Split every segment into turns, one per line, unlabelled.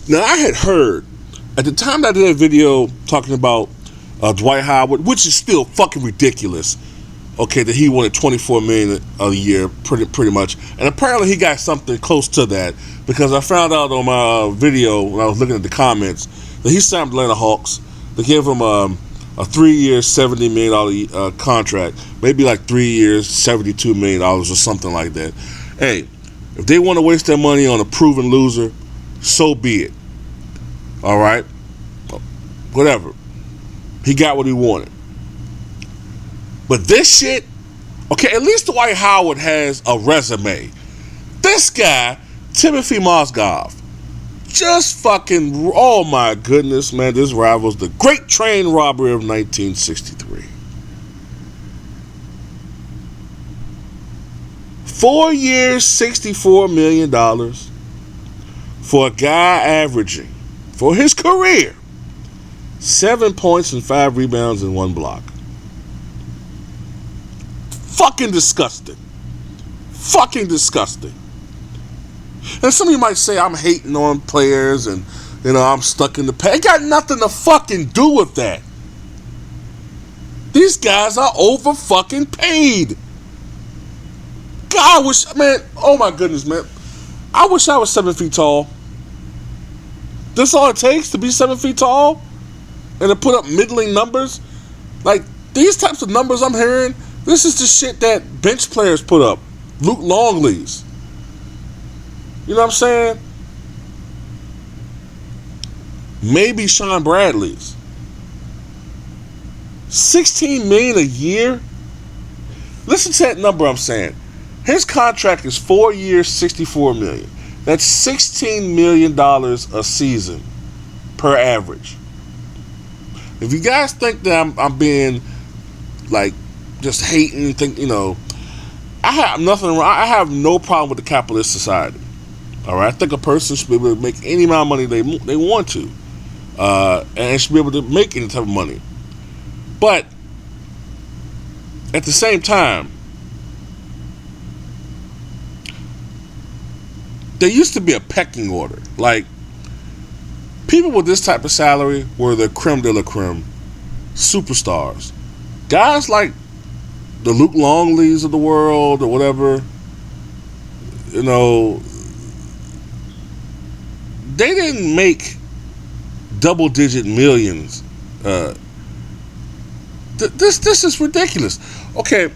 Now, I had heard at the time that I did a video talking about Dwight Howard, which is still fucking ridiculous. Okay, that he wanted $24 million a year, pretty much, and apparently he got something close to that because I found out on my video when I was looking at the comments that he signed the Atlanta Hawks. They gave him a 3-year, $70 million contract, maybe like 3 years, $72 million or something like that. Hey, if they want to waste their money on a proven loser, so be it. All right, whatever. He got what he wanted. But this shit, okay, at least Dwight Howard has a resume. This guy, Timofey Mosgov, just fucking, oh my goodness, man, this rivals the Great Train Robbery of 1963. 4 years, $64 million for a guy averaging, for his career, 7 points and 5 rebounds and 1 block. Fucking disgusting. Fucking disgusting. And some of you might say I'm hating on players and, I'm stuck in the past. It got nothing to fucking do with that. These guys are over fucking paid. God, oh my goodness, man. I wish I was 7 feet tall. That's all it takes to be 7 feet tall? And to put up middling numbers? Like, these types of numbers I'm hearing, this is the shit that bench players put up. Luke Longley's. You know what I'm saying? Maybe Sean Bradley's. $16 million a year? Listen to that number I'm saying. His contract is 4 years, $64 million. That's $16 million a season per average. If you guys think that I'm being like just hating, I have nothing wrong. I have no problem with the capitalist society. All right, I think a person should be able to make any amount of money they want to, and should be able to make any type of money. But at the same time, there used to be a pecking order. Like, people with this type of salary were the creme de la creme, superstars. Guys like the Luke Longleys of the world or whatever, they didn't make double-digit millions. This is ridiculous. Okay,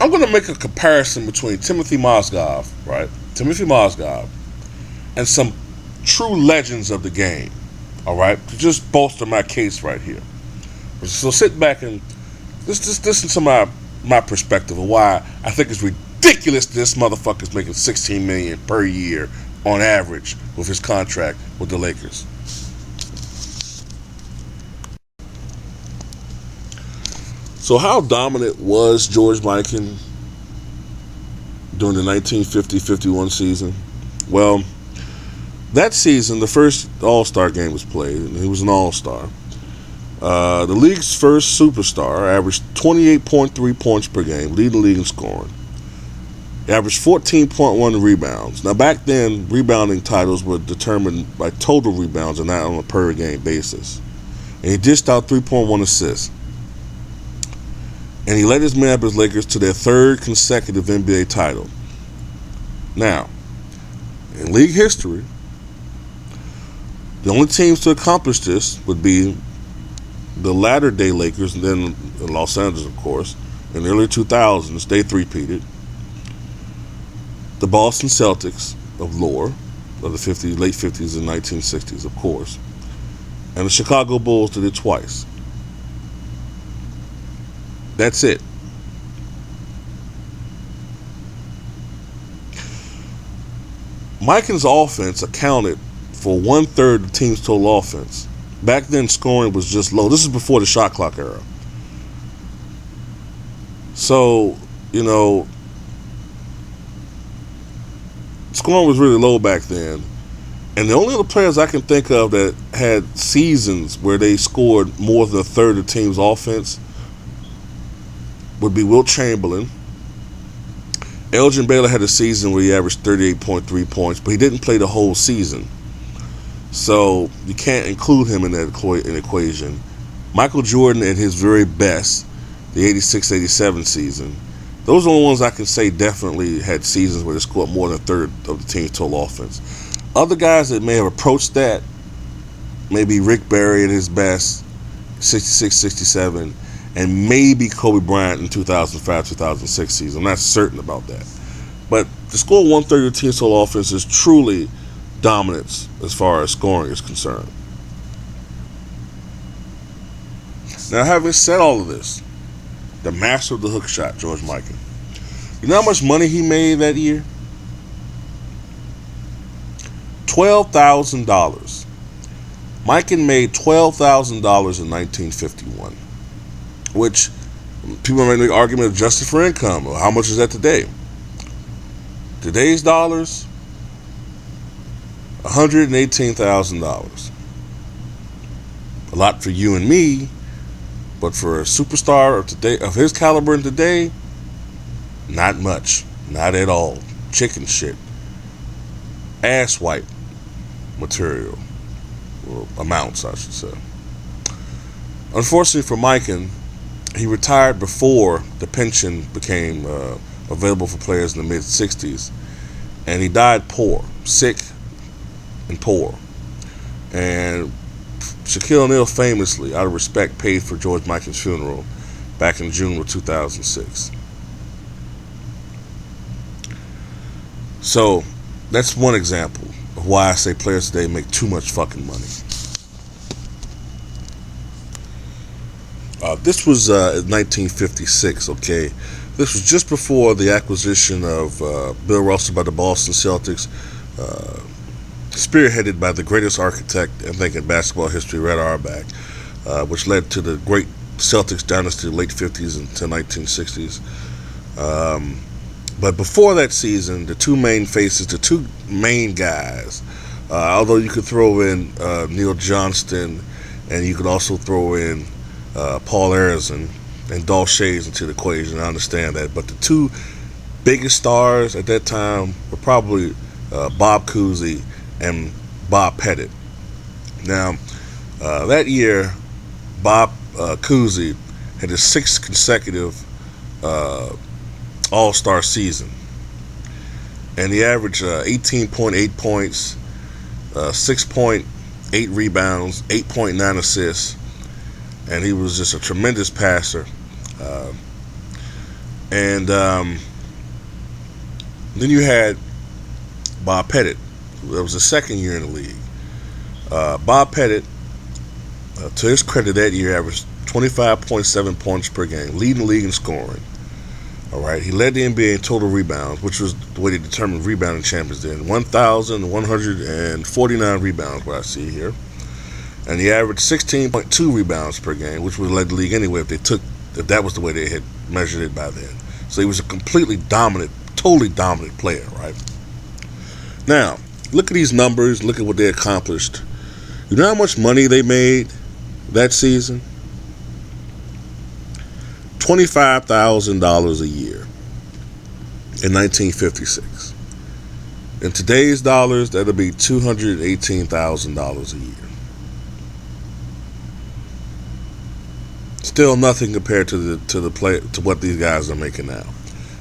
I'm going to make a comparison between Timofey Mosgov, right? Timofey Mosgov, and some true legends of the game, all right? To just bolster my case right here. So sit back and just listen to my perspective of why I think it's ridiculous this motherfucker's making $16 million per year on average with his contract with the Lakers. So how dominant was George Mikan during the 1950-51 season? Well, that season, the first All-Star game was played, and he was an All-Star. The league's first superstar averaged 28.3 points per game, leading the league in scoring. He averaged 14.1 rebounds. Now, back then, rebounding titles were determined by total rebounds and not on a per-game basis. And he dished out 3.1 assists. And he led his Minneapolis Lakers to their third consecutive NBA title. Now, in league history, the only teams to accomplish this would be the latter-day Lakers, and then Los Angeles, of course. In the early 2000s, they three-peated. The Boston Celtics of lore, of the late 50s and 1960s, of course. And the Chicago Bulls did it twice. That's it. Mikan's offense accounted for 1/3 of the team's total offense. Back then, scoring was just low. This is before the shot clock era. So, scoring was really low back then. And the only other players I can think of that had seasons where they scored more than 1/3 of the team's offense would be Wilt Chamberlain. Elgin Baylor had a season where he averaged 38.3 points, but he didn't play the whole season. So you can't include him in that equation. Michael Jordan at his very best, the 86-87 season, those are the ones I can say definitely had seasons where they scored more than a third of the team's total offense. Other guys that may have approached that, maybe Rick Barry at his best, 66-67, and maybe Kobe Bryant in 2005-2006 season. I'm not certain about that. But to score 1/3 of the team's total offense is truly dominance as far as scoring is concerned. Now, having said all of this, the master of the hook shot, George Mikan. You know how much money he made that year? $12,000. Mikan made $12,000 in 1951, which people might make the argument of adjusted for income. Well, how much is that today? Today's dollars, $118,000. A lot for you and me, but for a superstar of today, of his caliber in today, not much, not at all. Chicken shit, ass wipe material, or amounts, I should say. Unfortunately for Mikan, he retired before the pension became available for players in the mid-60s, and he died poor, sick and poor. And Shaquille O'Neal famously, out of respect, paid for George Mikan's funeral back in June of 2006. So that's one example of why I say players today make too much fucking money. This was in 1956, okay? This was just before the acquisition of Bill Russell by the Boston Celtics, spearheaded by the greatest architect, I think, in basketball history, Red Auerbach, which led to the great Celtics dynasty of the late 50s into 1960s. But before that season, the two main faces, the two main guys, although you could throw in Neil Johnston, and you could also throw in Paul Arizin and Dolph Schayes into the equation, I understand that. But the two biggest stars at that time were probably Bob Cousy and Bob Pettit. Now, that year, Bob Cousy had his sixth consecutive All-Star season, and he averaged 18.8 points, 6.8 rebounds, 8.9 assists, and he was just a tremendous passer. And then you had Bob Pettit. That was the second year in the league. Bob Pettit, to his credit, that year averaged 25.7 points per game, leading the league in scoring. All right, he led the NBA in total rebounds, which was the way they determined rebounding champions then. 1,149 rebounds, what I see here. And he averaged 16.2 rebounds per game, which would have led the league anyway if that was the way they had measured it by then. So he was a completely dominant, totally dominant player, right? Now, look at these numbers, look at what they accomplished. You know how much money they made that season? $25,000 a year in 1956. In today's dollars, that'll be $218,000 a year. Still nothing compared to what these guys are making now.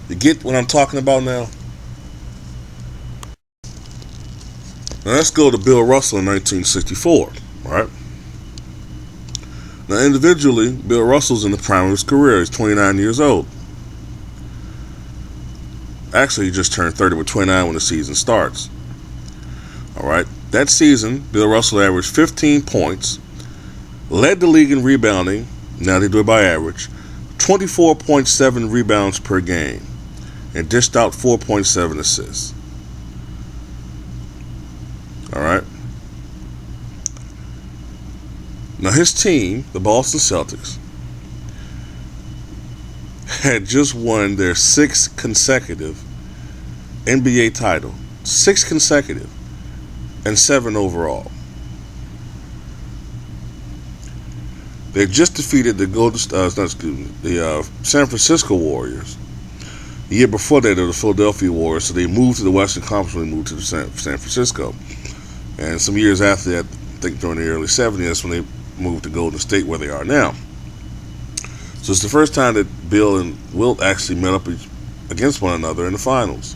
You get what I'm talking about now? Now let's go to Bill Russell in 1964, right? Now individually, Bill Russell's in the prime of his career. He's 29 years old. Actually, he just turned 30 with 29 when the season starts. All right. That season, Bill Russell averaged 15 points, led the league in rebounding. Now they do it by average. 24.7 rebounds per game, and dished out 4.7 assists. All right. Now his team, the Boston Celtics, had just won their sixth consecutive NBA title. 6 consecutive, and 7 overall. They just defeated the San Francisco Warriors. The year before that, they were the Philadelphia Warriors, so they moved to the Western Conference when they moved to San Francisco. And some years after that, I think during the early 70s, that's when they moved to Golden State, where they are now. So it's the first time that Bill and Wilt actually met up against one another in the finals.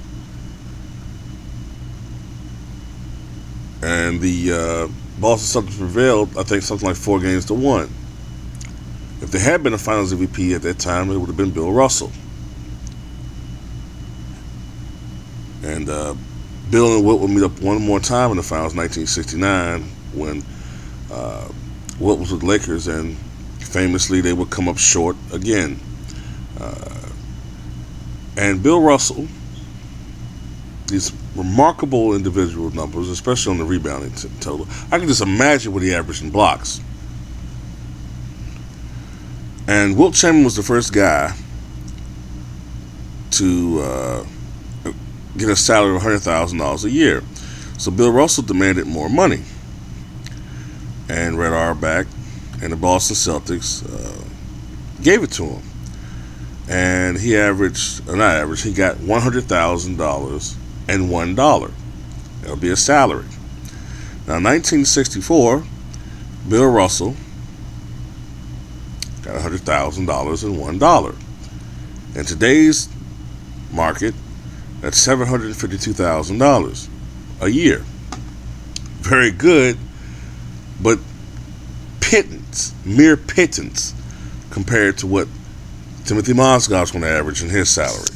And the Boston Celtics prevailed, I think, something like 4-1. If there had been a Finals MVP at that time, it would have been Bill Russell. And Bill and Wilt would meet up one more time in the Finals, 1969, when Wilt was with the Lakers, and famously they would come up short again. And Bill Russell, these remarkable individual numbers, especially on the rebounding total. I can just imagine what he averaged in blocks. And Wilt Chamberlain was the first guy to get a salary of $100,000 a year. So Bill Russell demanded more money. And Red Auerbach and the Boston Celtics gave it to him. And he got $100,000 and $1. That'll be a salary. Now, in 1964, Bill Russell got $100,000 and $1. In today's market, that's $752,000 a year. Very good, but mere pittance compared to what Timofey Mosgov is going to average in his salary.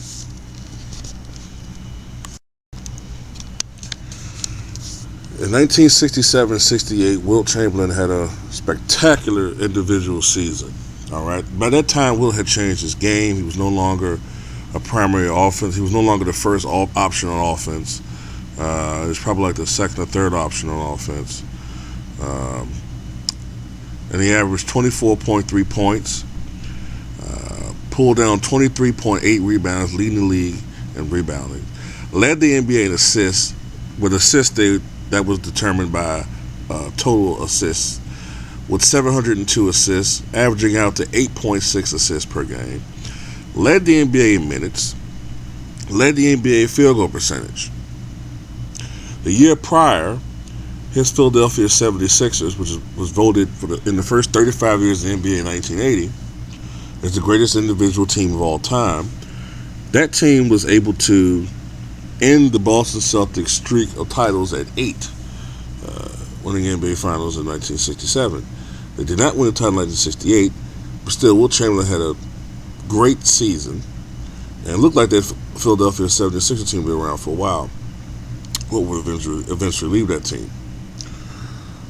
In 1967-68, Wilt Chamberlain had a spectacular individual season. All right. By that time, Wilt had changed his game. He was no longer a primary offense. He was no longer the first option on offense. He was probably like the second or third option on offense. And he averaged 24.3 points, pulled down 23.8 rebounds, leading the league in rebounding. Led the NBA in assists, with assists that was determined by total assists, with 702 assists, averaging out to 8.6 assists per game. Led the NBA in minutes, led the NBA field goal percentage. The year prior, his Philadelphia 76ers, which was voted in the first 35 years of the NBA in 1980, as the greatest individual team of all time, that team was able to end the Boston Celtics streak of titles at 8, winning NBA Finals in 1967. They did not win the title in 1968, but still, Wilt Chamberlain had a great season, and it looked like that Philadelphia 76ers team would be around for a while. Wilt would eventually leave that team.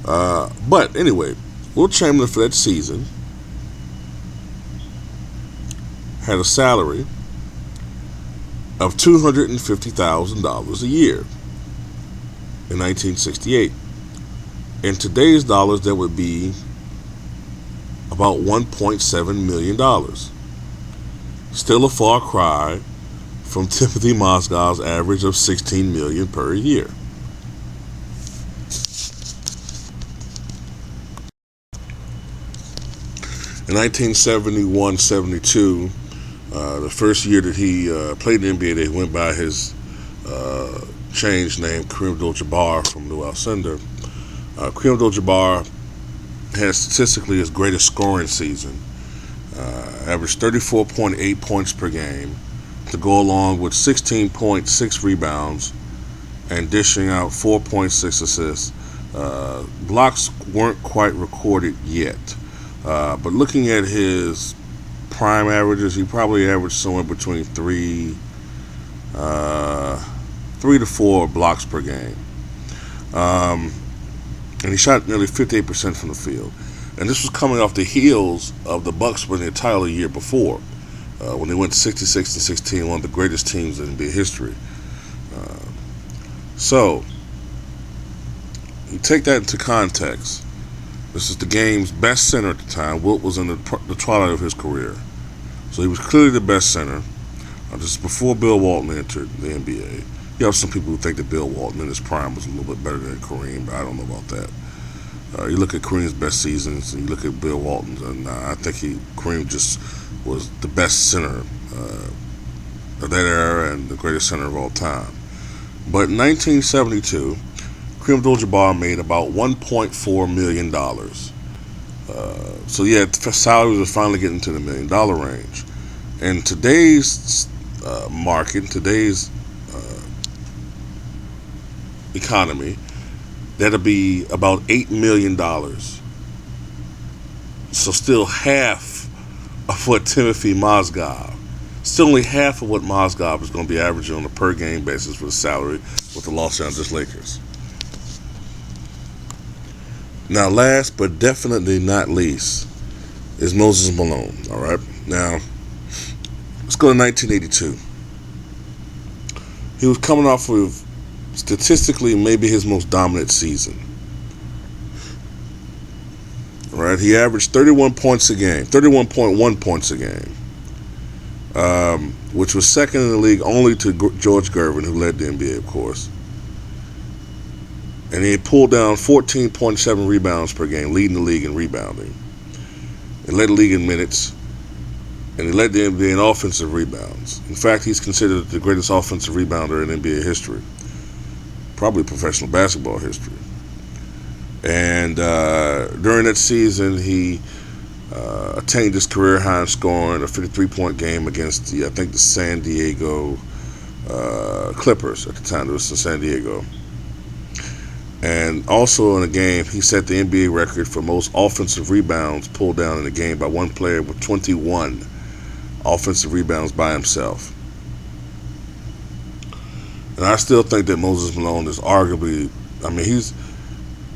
But anyway, Wilt Chamberlain for that season had a salary of $250,000 a year in 1968. In today's dollars, that would be about $1.7 million. Still a far cry from Timofey Mosgov's average of $16 million per year. In 1971-72, the first year that he played in the NBA, they went by his changed name, Kareem Abdul-Jabbar from Lou Alcindor. Kareem Abdul-Jabbar had statistically his greatest scoring season, averaged 34.8 points per game, to go along with 16.6 rebounds and dishing out 4.6 assists. Blocks weren't quite recorded yet, but looking at his prime averages, he probably averaged somewhere between 3 to 4 blocks per game. And he shot nearly 58% from the field. And this was coming off the heels of the Bucks winning the title a year before, when they went 66-16, one of the greatest teams in NBA history. So, you take that into context. This is the game's best center at the time. Wilt was in the twilight of his career. So he was clearly the best center. This is before Bill Walton entered the NBA. You have some people who think that Bill Walton in his prime was a little bit better than Kareem, but I don't know about that. You look at Kareem's best seasons, and you look at Bill Walton's, and I think Kareem just was the best center of that era and the greatest center of all time. But in 1972, Kareem Abdul-Jabbar made about $1.4 million. So yeah, salaries are finally getting to the $1 million range. In today's market, today's economy, that'll be about $8 million. So still half of what Timofey Mosgov, still only half of what Mosgov is going to be averaging on a per game basis for the salary with the Los Angeles Lakers. Now, last but definitely not least is Moses Malone. All right. Now, let's go to 1982. He was coming off of statistically maybe his most dominant season. All right. He averaged 31 points a game, 31.1 points a game, which was second in the league only to George Gervin, who led the NBA, of course. And he pulled down 14.7 rebounds per game, leading the league in rebounding. He led the league in minutes, and he led the NBA in offensive rebounds. In fact, he's considered the greatest offensive rebounder in NBA history, probably professional basketball history. And during that season, he attained his career high in scoring, a 53-point game against the San Diego Clippers at the time. It was in San Diego. And also in a game, he set the NBA record for most offensive rebounds pulled down in a game by one player with 21 offensive rebounds by himself. And I still think that Moses Malone is arguably, he's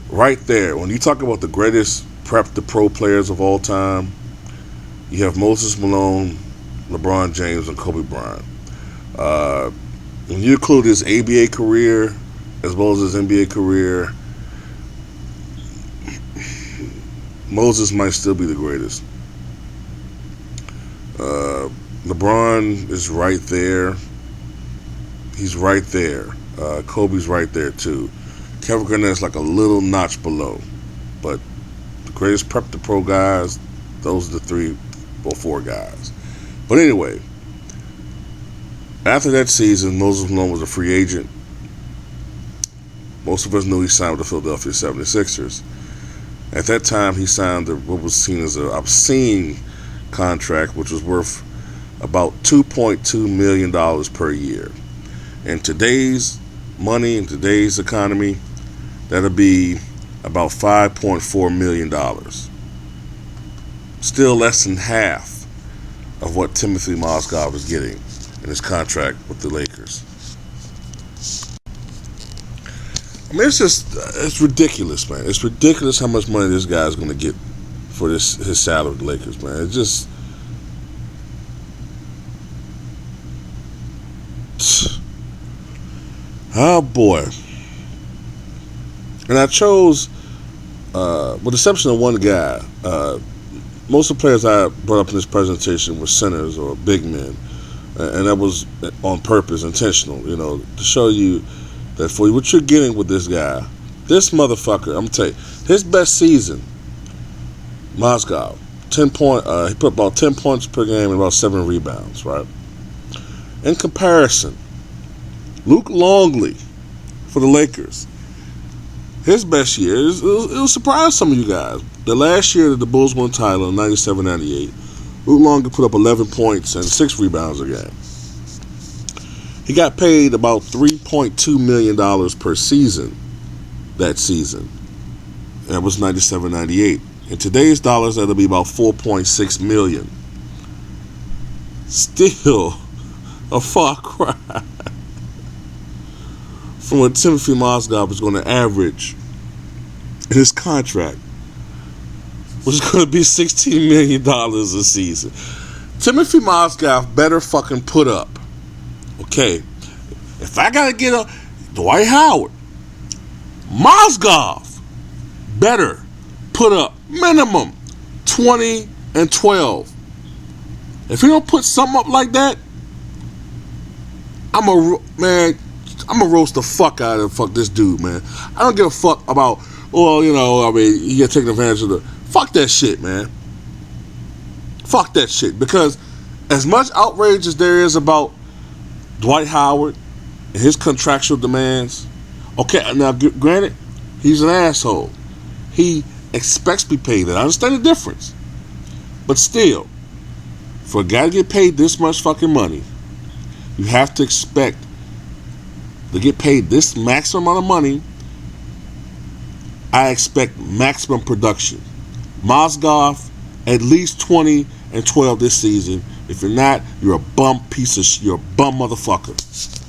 right there. When you talk about the greatest prep to pro players of all time, you have Moses Malone, LeBron James, and Kobe Bryant. When you include his ABA career as well as his NBA career, Moses might still be the greatest. LeBron is right there. He's right there. Kobe's right there too. Kevin Garnett's like a little notch below. But the greatest prep to pro guys, those are the 3 or 4 guys. But anyway, after that season, Moses Malone was a free agent. Most of us knew he signed with the Philadelphia 76ers. At that time, he signed what was seen as an obscene contract, which was worth about $2.2 million per year. In today's money, in today's economy, that'll be about $5.4 million. Still less than half of what Timofey Mosgov is getting in his contract with the Lakers. It's ridiculous, man. It's ridiculous how much money this guy's going to get for his salary with the Lakers, man. It's just, oh boy. And I chose, with the exception of one guy, most of the players I brought up in this presentation were centers or big men, and that was on purpose, intentional, to show you that for what you're getting with this guy, this motherfucker, I'm gonna tell you, his best season, Mosgov, he put about 10 points per game and about 7 rebounds, right? In comparison, Luke Longley for the Lakers, his best year, it'll surprise some of you guys. The last year that the Bulls won the title in 97-98, Luke Longley put up 11 points and 6 rebounds a game. He got paid about $3.2 million per season that season. That was 97-98. In today's dollars, that'll be about $4.6 million. Still a far cry from what Timofey Mosgov is going to average in his contract, which is going to be $16 million a season. Timofey Mosgov better fucking put up. Okay, if I gotta get a Dwight Howard, Mosgov better put up minimum 20 and 12. If he don't put something up like that, I'm a roast the fuck out of this dude, man. I don't give a fuck about, he got taken advantage of the. Fuck that shit, man. Fuck that shit. Because as much outrage as there is about Dwight Howard and his contractual demands, okay, now granted, He's an asshole. He expects to be paid that. I understand the difference. But still, for a guy to get paid this much fucking money, you have to expect to get paid this maximum amount of money. I expect maximum production. Mosgov, at least 20 and 12 this season. If you're not, you're a bum motherfucker.